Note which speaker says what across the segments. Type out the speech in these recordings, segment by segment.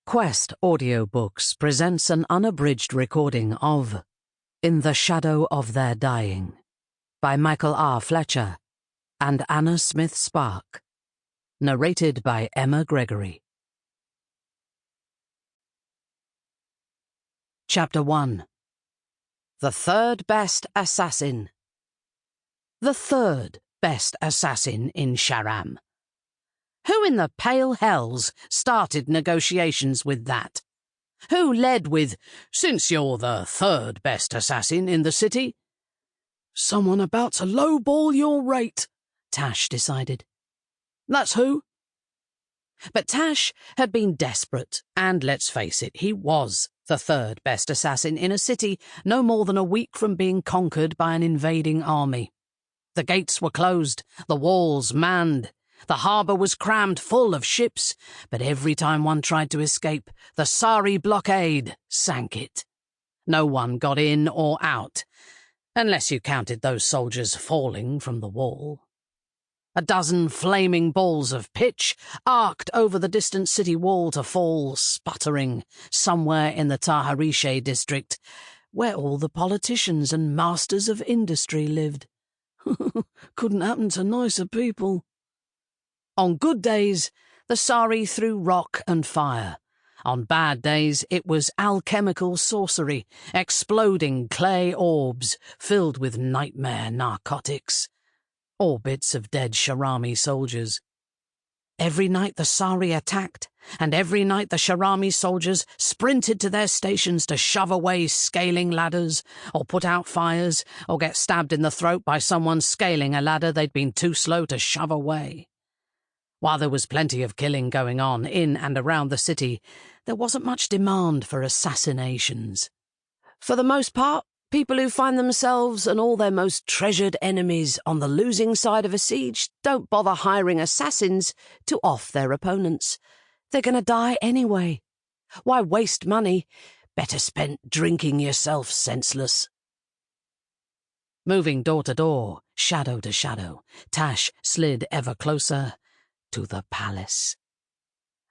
Speaker 1: Quest Audiobooks presents an unabridged recording of In the Shadow of Their Dying by Michael R. Fletcher and Anna Smith Spark. Narrated by Emma Gregory. Chapter 1. The Third Best Assassin. The third best assassin in Sharaam. Who in the pale hells started negotiations with that? Who led with, "Since you're the third best assassin in the city"? Someone about to lowball your rate, Tash decided. That's who. But Tash had been desperate, and let's face it, he was the third best assassin in a city no more than a week from being conquered by an invading army. The gates were closed, the walls manned. The harbour was crammed full of ships, but every time one tried to escape, the Tsarii blockade sank it. No one got in or out, unless you counted those soldiers falling from the wall. A dozen flaming balls of pitch arced over the distant city wall to fall, sputtering, somewhere in the Tsarii district, where all the politicians and masters of industry lived. Couldn't happen to nicer people. On good days, the Tsarii threw rock and fire. On bad days, it was alchemical sorcery, exploding clay orbs filled with nightmare narcotics, or bits of dead Sharaami soldiers. Every night the Tsarii attacked, and every night the Sharaami soldiers sprinted to their stations to shove away scaling ladders, or put out fires, or get stabbed in the throat by someone scaling a ladder they'd been too slow to shove away. While there was plenty of killing going on in and around the city, there wasn't much demand for assassinations. For the most part, people who find themselves and all their most treasured enemies on the losing side of a siege don't bother hiring assassins to off their opponents. They're going to die anyway. Why waste money? Better spent drinking yourself senseless. Moving door to door, shadow to shadow, Tash slid ever closer to the palace.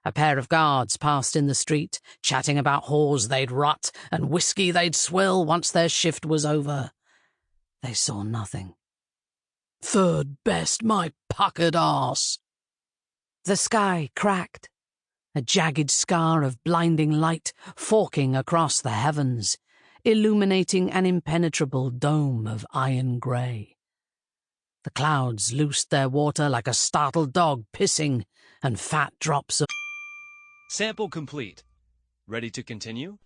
Speaker 1: A pair of guards passed in the street, chatting about whores they'd rut and whiskey they'd swill once their shift was over. They saw nothing. Third best, my puckered arse. The sky cracked, a jagged scar of blinding light forking across the heavens, illuminating an impenetrable dome of iron grey. The clouds loosed their water like a startled dog pissing, and fat drops of...
Speaker 2: Sample complete. Ready to continue?